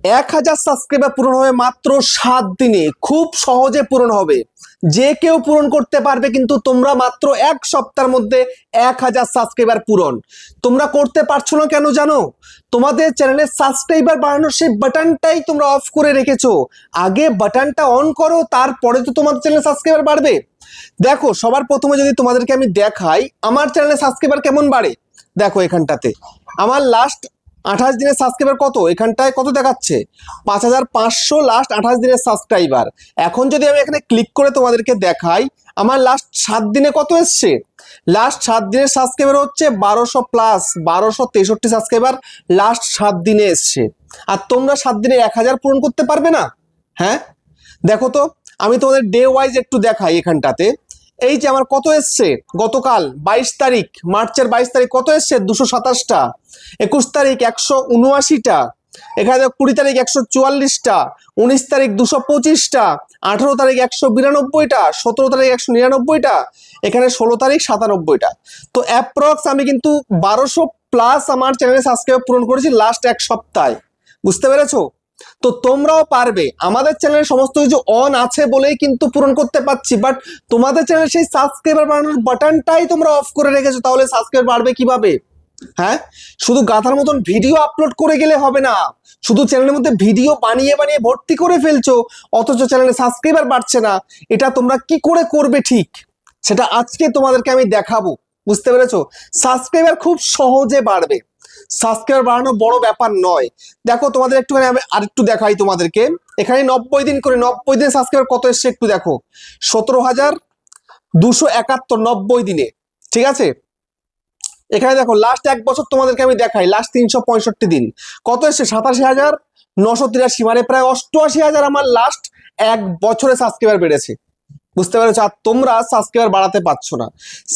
1000 subscriber পূরণ হবে মাত্র 7 দিনে, খুব সহজে পূরণ হবে, যে কেউ পূরণ করতে পারবে। কিন্তু তোমরা মাত্র 1 সপ্তাহের মধ্যে 1000 সাবস্ক্রাইবার পূরণ তোমরা করতে পারছো না কেন জানো? তোমাদের চ্যানেলে সাবস্ক্রাইবার বাড়ানোর সেই বাটনটাই তোমরা অফ করে রেখেছো। আগে বাটনটা অন করো, তারপরে তো তোমাদের চ্যানেলে সাবস্ক্রাইবার বাড়বে। দেখো, সবার প্রথমে যদি তোমাদেরকে আমি দেখাই আমার চ্যানেলে সাবস্ক্রাইবার কেমন বাড়ে। দেখো এখানটাতে আমার লাস্ট 28 দিনের সাবস্ক্রাইবার কত, এখানটায় কত দেখাচ্ছে 5500 লাস্ট 28 দিনের সাবস্ক্রাইবার। এখন যদি আমি এখানে ক্লিক করে তোমাদেরকে দেখাই আমার লাস্ট 7 দিনে কত এসছে, লাস্ট 7 দিনের সাবস্ক্রাইবার হচ্ছে 1200 প্লাস 1263 সাবস্ক্রাইবার লাস্ট 7 দিনে এসছে। আর তোমরা 7 দিনে 1000 পূরণ করতে পারবে না? হ্যাঁ, দেখো তো, আমি তোমাদের ডে ওয়াইজ একটু দেখাই। এখানটাতে এই যে আমার কত এসছে গতকাল 22 তারিখ, মার্চের 22 তারিখ কত এসছে 227টা, 21 তারিখ 179টা, এখানে 20 তারিখ 144টা, 19 তারিখ 225টা, 18 তারিখ 192টা, 17 তারিখ 199টা, এখানে 16 তারিখ 97টা। তো অ্যাপ্রক্স আমি কিন্তু 1200 প্লাস আমার চ্যানেলে সাবস্ক্রাইব পূরণ করেছি লাস্ট 1 সপ্তাহে। বুঝতে পেরেছো? তো তোমরাও পারবে। আমাদের চ্যানেলে সমস্ত কিছু অন আছে বলেই কিন্তু পূরণ করতে পারছি, বাট তোমাদের চ্যানেলে সেই সাবস্ক্রাইবার বাড়ানোর বাটনটাই তোমরা অফ করে রেখেছো, তাহলে সাবস্ক্রাইবার বাড়বে কিভাবে? হ্যাঁ, শুধু গাধার মতন ভিডিও আপলোড করে গেলে হবে না। শুধু চ্যানেলের মধ্যে ভিডিও বানিয়ে বানিয়ে ভর্তি করে ফেলছো, অথচ চ্যানেলে সাবস্ক্রাইবার বাড়ছে না। এটা তোমরা কি করে করবে ঠিক, সেটা আজকে তোমাদেরকে আমি দেখাবো। বুঝতে পেরেছো? সাবস্ক্রাইবার খুব সহজে বাড়বে, সাবস্ক্রাইবার বাড়ানো বড় ব্যাপার নয়। দেখো তোমাদের একটুখানি আমি আরেকটু দেখাই তোমাদেরকে। এখানে 90 দিন করে, 90 দিনে সাবস্ক্রাইবার কত এসছে একটু দেখো, 17,271 90 দিনে। ঠিক আছে, এখানে দেখো লাস্ট 1 বছর তোমাদেরকে আমি দেখাই, লাস্ট 365 দিন কত এসছে 87,983, মানে প্রায় 88,000 আমার লাস্ট 1 বছরে সাবস্ক্রাইবার বেড়েছে। বুঝতে পেরেছো? আর তোমরা সাবস্ক্রাইবার বাড়াতে পারছো না।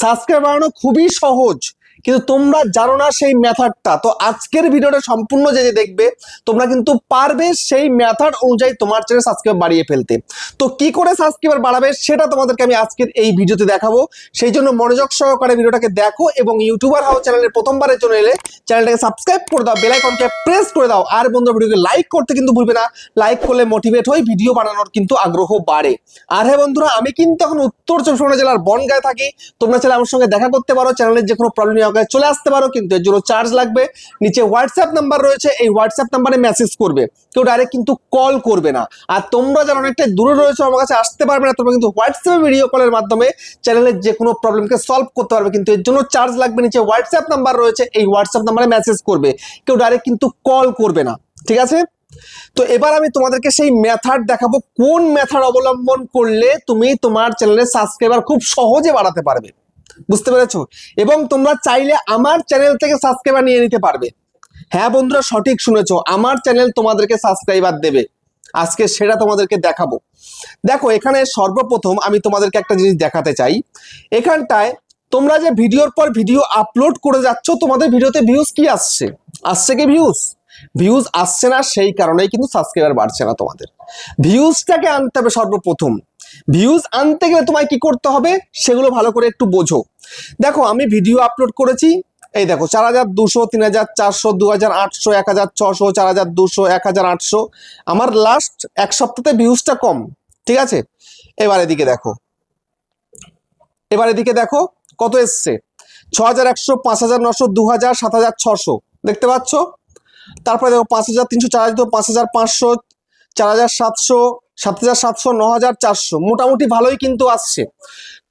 সাবস্ক্রাইবার বাড়ানো খুবই সহজ, কিন্তু তোমরা জানো না সেই মেথডটা। তো আজকের ভিডিওটা সম্পূর্ণ যে দেখবে তোমরা কিন্তু পারবে সেই মেথড অনুযায়ী তোমার চ্যানেল সাবস্ক্রাইবার বাড়িয়ে ফেলতে। তো কি করে সাবস্ক্রাইবার বাড়াবে সেটা তোমাদেরকে আমি আজকের এই ভিডিওতে দেখাবো। সেই জন্য মনোযোগ সহকারে ভিডিওটাকে দেখো, এবং ইউটিউবার হাউ চ্যানেলের প্রথমবারের জন্য এলে চ্যানেলটাকে সাবস্ক্রাইব করে দাও, বেল আইকনকে প্রেস করে দাও। আর বন্ধুরা, ভিডিওকে লাইক করতে কিন্তু ভুলবে না, লাইক করলে মোটিভেট হই, ভিডিও বানানোর কিন্তু আগ্রহ বাড়ে। আর হ্যাঁ বন্ধুরা, আমি কিন্তু এখন উত্তর চব্বিশ পরগনা জেলার বনগাঁয়ে থাকি। তোমরা চাইলে আমার সঙ্গে দেখা করতে পারো, চ্যানেলের যে কোনো প্রবলেম নিয়ে আমাকে চলে আসতে পারো, কিন্তু এর জন্য চার্জ লাগবে। নিচে হোয়াটসঅ্যাপ নাম্বার রয়েছে, এই হোয়াটসঅ্যাপ নাম্বারে মেসেজ করবে, কেউ ডাইরেক্ট কিন্তু কল করবে না। আর তোমরা যারা অনেকটা দূরে রয়েছে আমার কাছে আসতে পারবে না, তোমরা কিন্তু হোয়াটসঅ্যাপে ভিডিও কলের মাধ্যমে চ্যানেলের যে কোনো প্রবলেমকে সলভ করতে পারবে, কিন্তু এর জন্য চার্জ লাগবে। নিচে হোয়াটসঅ্যাপ নাম্বার রয়েছে, এই হোয়াটসঅ্যাপ নাম্বারে মেসেজ করবে, কেউ ডাইরেক্ট কিন্তু কল করবে না। ঠিক আছে? তো এবার আমি তোমাদেরকে সেই মেথড দেখাবো, কোন মেথড অবলম্বন করলে তুমি তোমার চ্যানেলের সাবস্ক্রাইবার খুব সহজে বাড়াতে পারবে। বুঝতে পেরেছো? এবং তোমরা চাইলে আমার চ্যানেল থেকে সাবস্ক্রাইবার নিয়ে নিতে পারবে। হ্যাঁ বন্ধুরা, সঠিক শুনেছো, আমার চ্যানেল তোমাদেরকে সাবস্ক্রাইবার দেবে। আজকে সেটা তোমাদেরকে দেখাবো। দেখো, এখানে সর্বপ্রথম আমি তোমাদেরকে একটা জিনিস দেখাতে চাই। এখানটায় তোমরা যে ভিডিওর পর ভিডিও আপলোড করে যাচ্ছ, তোমাদের ভিডিওতে ভিউজ কি আসছে? আসছে কি ভিউজ? ভিউজ আসছে না, সেই কারণেই কিন্তু সাবস্ক্রাইবার বাড়ছে না। তোমাদের ভিউজটাকে আনতে হবে সর্বপ্রথম। ভিউজ আনতে গেলে তোমায় কি করতে হবে সেগুলো ভালো করে একটু বোঝো। দেখো, আমি ভিডিও আপলোড করেছি, এই দেখো 4,200, 3,400, 2,800, 1,600, 4,200, 1,800। আমার লাস্ট 1 সপ্তাহে ভিউজটা কম। ঠিক আছে, এবার এদিকে দেখো, এবার এদিকে দেখো কত এসছে 6,100, 5,900, 2,000, 7,600। দেখতে পাচ্ছ? তারপরে দেখো 5,300, 4,000, 5,500, 4,700, 7,700, 9,400, মোটামুটি ভালোই কিন্তু আসছে।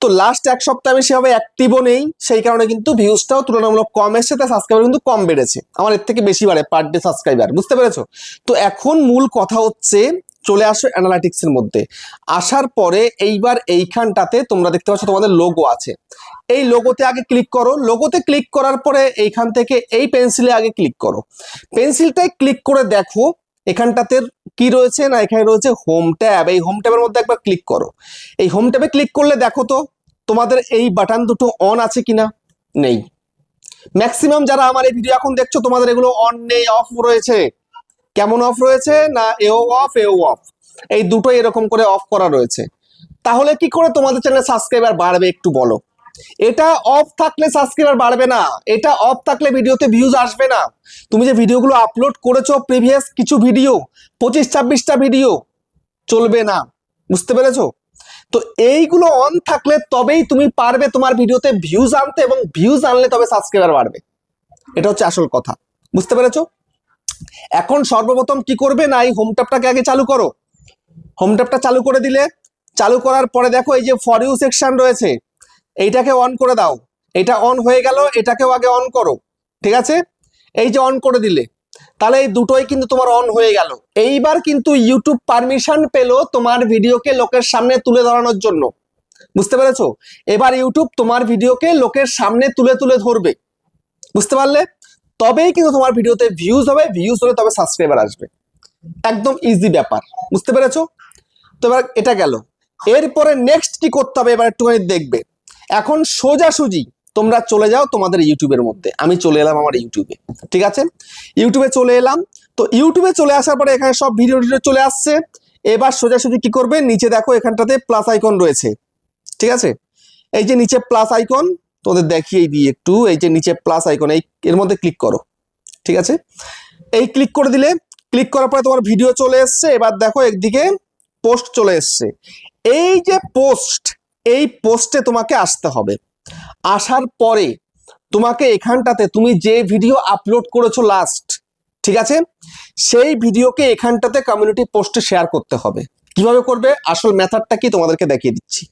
তো লাস্ট 1 সপ্তাহে আমি সেভাবে অ্যাক্টিভও নেই, সেই কারণে কিন্তু ভিউজটাও তুলনামূলক কম এসেছে, তাই সাবস্ক্রাইবার কিন্তু কম বেড়েছে। আমার এর থেকে বেশি বাড়ে পার ডে সাবস্ক্রাইবার। বুঝতে পেরেছো? তো এখন মূল কথা হচ্ছে, চলে আসো অ্যানালাইটিক্সের মধ্যে। আসার পরে এইবার এইখানটাতে তোমরা দেখতে পাচ্ছ তোমাদের লোগো আছে, এই লোগোতে আগে ক্লিক করো। লোগোতে ক্লিক করার পরে এইখান থেকে এই পেন্সিলে আগে ক্লিক করো। পেন্সিলটাই ক্লিক করে দেখো এখানটাতে কি রয়েছে না, এখানে রয়েছে হোম ট্যাব। এই হোম ট্যাবের মধ্যে একবার ক্লিক করো। এই হোম ট্যাবে ক্লিক করলে দেখো তো তোমাদের এই বাটন দুটো অন আছে কিনা। নেই। ম্যাক্সিমাম যারা আমার এই ভিডিও এখন দেখছো তোমাদের এগুলো অন নেই, অফ রয়েছে। কেমন অফ রয়েছে না, এও অফ এও অফ, এই দুটোই এরকম করে অফ করা রয়েছে। তাহলে কি করে তোমাদের চ্যানেলে সাবস্ক্রাইবার বাড়বে একটু বলো। এটা অফ থাকলে সাবস্ক্রাইবার বাড়বে না, এটা অফ থাকলে ভিডিওতে ভিউজ আসবে না। তুমি যে ভিডিওগুলো আপলোড করেছো প্রিভিয়াস কিছু ভিডিও 25-26টা ভিডিও চলবে না, বুঝতে পেরেছো? তো এইগুলো অন থাকলে তবেই তুমি পারবে তোমার ভিডিওতে ভিউজ আনতে, এবং ভিউজ আনলে তবে সাবস্ক্রাইবার বাড়বে। এটা হচ্ছে আসল কথা, বুঝতে পেরেছো? এখন সর্বপ্রথম কি করবে না, এই হোম ট্যাবটাকে আগে চালু করো। হোম ট্যাবটা চালু করে দিলে, চালু করার পরে দেখো এই যে ফর ইউ সেকশন রয়েছে, এইটাকে অন করে দাও। এটা অন হয়ে গেল, এটাকেও আগে অন করো, ঠিক আছে? এই যে অন করে দিলে, তাহলে এই দুটোই কিন্তু তোমার অন হয়ে গেল। এইবার কিন্তু ইউটিউব পারমিশন পেলো তোমার ভিডিওকে লোকের সামনে তুলে ধরানোর জন্য, বুঝতে পেরেছো? এবার ইউটিউব তোমার ভিডিওকে লোকের সামনে তুলে তুলে ধরবে, বুঝতে পারলে? তবেই কিন্তু তোমার ভিডিওতে ভিউজ হবে, ভিউজ হলে তবে সাবস্ক্রাইবার আসবে। একদম ইজি ব্যাপার, বুঝতে পেরেছো? তো এবার এটা গেল। এরপরে নেক্সট কি করতে হবে এবার একটুখানি দেখবে। এখন সোজাসুজি তোমরা চলে যাও তোমাদের ইউটিউবের মধ্যে। আমি চলে এলাম আমার ইউটিউবে, ঠিক আছে? ইউটিউবে চলে এলাম। তো ইউটিউবে চলে আসার পরে এখানে সব ভিডিও চলে আসছে। এবার সোজাসুজি কি করবে, নিচে দেখো এখানটাতে প্লাস আইকন রয়েছে, ঠিক আছে? এই যে নিচে প্লাস আইকন, তোদের দেখিয়ে দিই একটু। এই যে নিচে প্লাস আইকন, এই এর মধ্যে ক্লিক করো, ঠিক আছে? এই ক্লিক করে দিলে, ক্লিক করার পরে তোমার ভিডিও চলে এসছে। এবার দেখো একদিকে পোস্ট চলে এসছে। এই যে পোস্ট, এই পোস্টে তোমাকে আসতে হবে। আসার পরে তোমাকে এখানটাতে তুমি যে ভিডিও আপলোড করেছো লাস্ট, ঠিক আছে, সেই ভিডিওকে এখানটাতে কমিউনিটি পোস্টে শেয়ার করতে হবে। কিভাবে করবে, আসল মেথডটা কি তোমাদেরকে দেখিয়ে দিচ্ছি,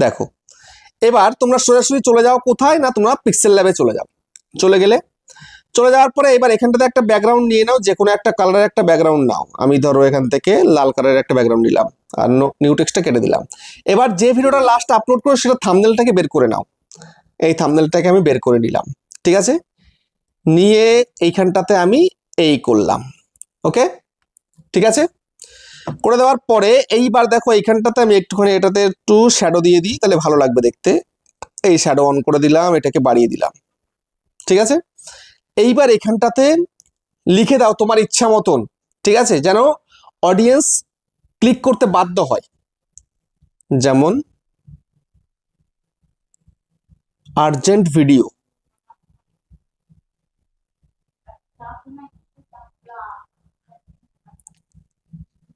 দেখো। এবার তোমরা সরাসরি চলে যাও কোথায় না, তোমরা পিক্সেল ল্যাবে চলে যাও। চলে গেলে, চলে যাওয়ার পরে এবার এখানটাতে একটা ব্যাকগ্রাউন্ড নিয়ে নাও, যে কোনো একটা কালারের একটা ব্যাকগ্রাউন্ড নাও। আমি ধরো এখান থেকে লাল কালারের একটা ব্যাকগ্রাউন্ড নিলাম, আর নিউ টেক্সটটা কেটে দিলাম। এবার যে ভিডিওটা লাস্ট আপলোড করো সেটা থাম্বনেলটাকে বের করে নাও। এই থাম্বনেলটাকে আমি বের করে নিলাম, ঠিক আছে? নিয়ে এইখানটাতে আমি এই করলাম, ওকে, ঠিক আছে? করে দেওয়ার পরে এইবার দেখো এইখানটাতে আমি একটুখানি এটাতে একটু শ্যাডো দিয়ে দিই, তাহলে ভালো লাগবে দেখতে। এই শ্যাডো অন করে দিলাম, এটাকে বাড়িয়ে দিলাম, ঠিক আছে? এইবার এখানটাতে লিখে দাও তোমার ইচ্ছা মতন, ঠিক আছে, যেন অডিয়েন্স ক্লিক করতে বাধ্য হয়। যেমন আর্জেন্ট ভিডিও,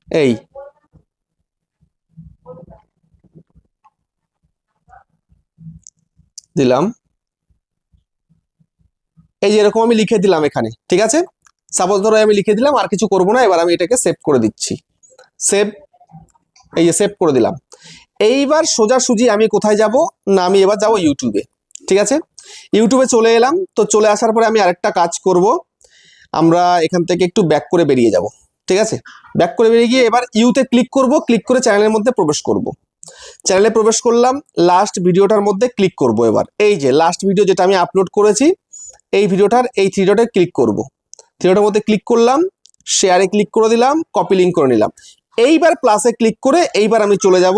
এই দিলাম। এই যে এরকম আমি লিখে দিলাম এখানে, ঠিক আছে? সাপোজ ধরো আমি লিখে দিলাম, আর কিছু করবো না। এবার আমি এটাকে সেভ করে দিচ্ছি, সেভ, এই যে সেভ করে দিলাম। এইবার সোজাসুজি আমি কোথায় যাব না, আমি এবার যাব ইউটিউবে, ঠিক আছে? ইউটিউবে চলে এলাম। তো চলে আসার পরে আমি আরেকটা কাজ করব, আমরা এখান থেকে একটু ব্যাক করে বেরিয়ে যাব, ঠিক আছে? ব্যাক করে বেরিয়ে গিয়ে এবার ইউতে ক্লিক করব, ক্লিক করে চ্যানেলের মধ্যে প্রবেশ করব। চ্যানেলে প্রবেশ করলাম, লাস্ট ভিডিওটার মধ্যে ক্লিক করব। এবার এই যে লাস্ট ভিডিও যেটা আমি আপলোড করেছি, এই ভিডিওটার এই থ্রি ডটে ক্লিক করব। থ্রি ডটের মধ্যে ক্লিক করলাম, শেয়ারে ক্লিক করে দিলাম, কপি লিঙ্ক করে নিলাম। এইবার প্লাসে ক্লিক করে এইবার আমি চলে যাব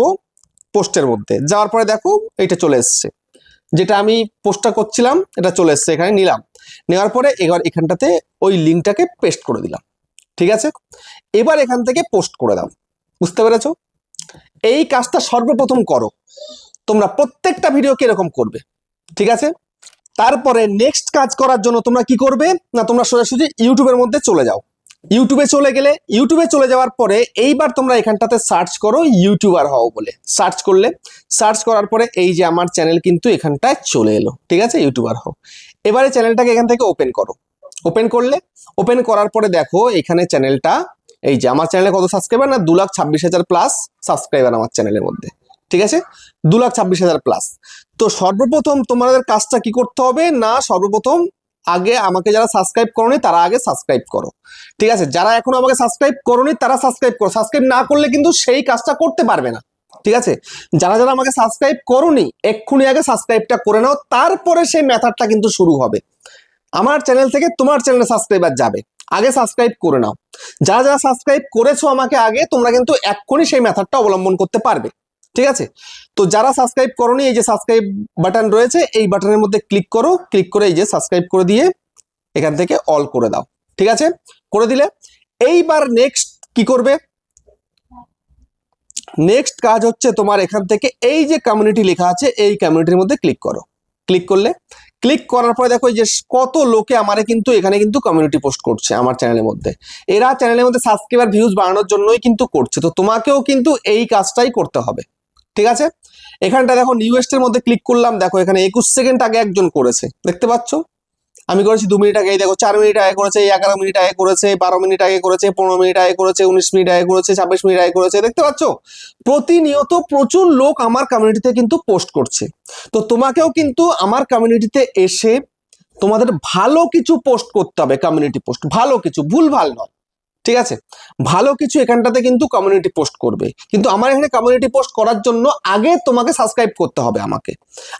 পোস্টের মধ্যে। যাওয়ার পরে দেখো এটা চলে এসছে, যেটা আমি পোস্টটা করছিলাম এটা চলে এসছে, এখানে নিলাম। নেওয়ার পরে এবার এখানটাতে ওই লিঙ্কটাকে পেস্ট করে দিলাম, ঠিক আছে? এবার এখান থেকে পোস্ট করে দাও, বুঝতে পেরেছো? এই কাজটা সর্বপ্রথম করো তোমরা, প্রত্যেকটা ভিডিওকে এরকম করবে, ঠিক আছে? তারপরে নেক্সট কাজ করার জন্য তোমরা কি করবে না, তোমরা সোজাসুজি ইউটিউবের মধ্যে চলে যাও। ইউটিউবে চলে গেলে, ইউটিউবে চলে যাওয়ার পরে এইবার তোমরা এখানটাতে সার্চ করো ইউটিউবার হও বলে। সার্চ করলে, সার্চ করার পরে এই যে আমার চ্যানেল কিন্তু এখানটায় চলে এলো, ঠিক আছে? ইউটিউবার হও। এবারে চ্যানেলটাকে এখান থেকে ওপেন করো। ওপেন করলে, ওপেন করার পরে দেখো এখানে চ্যানেলটা, এই যে আমার চ্যানেলে কত সাবস্ক্রাইবার না, 2,26,000 প্লাস সাবস্ক্রাইবার আমার চ্যানেলের মধ্যে, ঠিক আছে? 2,26,000 প্লাস। তো সর্বপ্রথম তোমাদের কাজটা কি করতে হবে না, সর্বপ্রথম আগে আমাকে যারা সাবস্ক্রাইব করোনি তারা আগে সাবস্ক্রাইব করো, ঠিক আছে? যারা এখনো আমাকে সাবস্ক্রাইব করোনি তারা সাবস্ক্রাইব করো। সাবস্ক্রাইব না করলে কিন্তু সেই কাজটা করতে পারবে না, ঠিক আছে? যারা যারা আমাকে সাবস্ক্রাইব করোনি এক্ষুনি আগে সাবস্ক্রাইবটা করে নাও, তারপরে সেই মেথডটা কিন্তু শুরু হবে। আমার চ্যানেল থেকে তোমার চ্যানেলে সাবস্ক্রাইবার যাবে, আগে সাবস্ক্রাইব করে নাও। যারা যারা সাবস্ক্রাইব করেছো আমাকে আগে, তোমরা কিন্তু এক্ষুনি সেই মেথডটা অবলম্বন করতে পারবে, ঠিক আছে? তো যারা সাবস্ক্রাইব করোনি, এই যে সাবস্ক্রাইব বাটন রয়েছে, এই বাটনের মধ্যে ক্লিক করো। ক্লিক করে এই যে সাবস্ক্রাইব করে দিয়ে এখান থেকে অল করে দাও, ঠিক আছে? করে দিলে এইবার নেক্সট কি করবে, নেক্সট কাজ হচ্ছে তোমার এখান থেকে এই যে কমিউনিটি লেখা আছে এই কমিউনিটির মধ্যে ক্লিক করো। ক্লিক করলে, ক্লিক করার পরে দেখো এই যে কত লোকে আমারে কিন্তু এখানে কিন্তু কমিউনিটি পোস্ট করছে আমার চ্যানেলের মধ্যে। এরা চ্যানেলের মধ্যে সাবস্ক্রাইবার ভিউজ বাড়ানোর জন্যই কিন্তু করছে। তো তোমাকেও কিন্তু এই কাজটাই করতে হবে, ঠিক আছে? এখানটা দেখো নিউয়েস্ট এর মধ্যে ক্লিক করলাম, দেখো এখানে 21 সেকেন্ড আগে একজন করেছে, দেখতে পাচ্ছ? আমি করেছি 2 মিনিট আগে, এই দেখো 4 মিনিট আগে করেছে, 11 মিনিট আগে করেছে, 12 মিনিট আগে করেছে, 15 মিনিট আগে করেছে, 19 মিনিট আগে করেছে, 26 মিনিট আগে করেছে, দেখতে পাচ্ছ? প্রতিনিয়ত প্রচুর লোক আমার কমিউনিটিতে কিন্তু পোস্ট করছে। তো তোমাকেও কিন্তু আমার কমিউনিটিতে এসে তোমাদের ভালো কিছু পোস্ট করতে হবে, কমিউনিটি পোস্ট, ভালো কিছু, ভুলভাল নয়, ঠিক আছে? ভালো কিছু এখানটাতে কিন্তু কমিউনিটি পোস্ট করবে। কিন্তু আমার এখানে কমিউনিটি পোস্ট করার জন্য আগে তোমাকে সাবস্ক্রাইব করতে হবে আমাকে।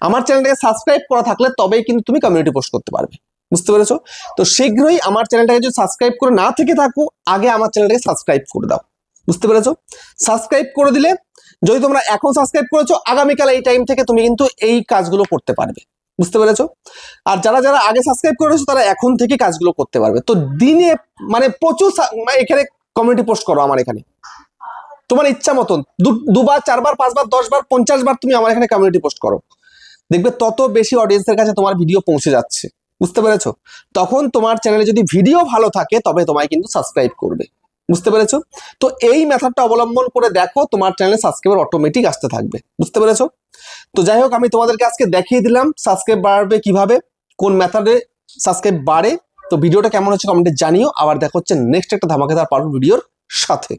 আমার চ্যানেলটাকে সাবস্ক্রাইব করা থাকলে তবেই কিন্তু তুমি কমিউনিটি পোস্ট করতে পারবে, বুঝতে পেরেছো? তো শীঘ্রই আমার চ্যানেলটাকে যদি সাবস্ক্রাইব করে না থেকে থাকো, আগে আমার চ্যানেলটাকে সাবস্ক্রাইব করে দাও, বুঝতে পেরেছো? সাবস্ক্রাইব করে দিলে, যদি তোমরা এখন সাবস্ক্রাইব করেছো, আগামীকাল এই টাইম থেকে তুমি কিন্তু এই কাজগুলো করতে পারবে, বুঝতে পেরেছো? আর যারা যারা আগে সাবস্ক্রাইব করেছো তারা এখন থেকে কাজগুলো করতে পারবে। তো দিনে মানে প্রচুর এখানে কমিউনিটি পোস্ট করো আমার এখানে, তোমার ইচ্ছা মতন, দুবার, 4বার, 5বার, 10বার, 50বার তুমি আমার এখানে কমিউনিটি পোস্ট করো, দেখবে তত বেশি অডিয়েন্সের কাছে তোমার ভিডিও পৌঁছে যাচ্ছে, বুঝতে পেরেছো? তখন তোমার চ্যানেলে যদি ভিডিও ভালো থাকে তবে তোমায় কিন্তু সাবস্ক্রাইব করবে, বুঝতে পেরেছো? তো এই মেথডটা অবলম্বন করে দেখো, তোমার চ্যানেলে সাবস্ক্রাইবার অটোমেটিক আসতে থাকবে, বুঝতে পেরেছো? তো যাই হোক, আমি তোমাদেরকে আজকে দেখিয়ে দিলাম সাবস্ক্রাইব বাড়বে কিভাবে, কোন মেথডে সাবস্ক্রাইব বাড়ে। তো ভিডিওটা কেমন হচ্ছে কমেন্টে জানিও। আবার দেখা হচ্ছে নেক্সট একটা ধামাকেদার পাওয়ার ভিডিওর সাথে।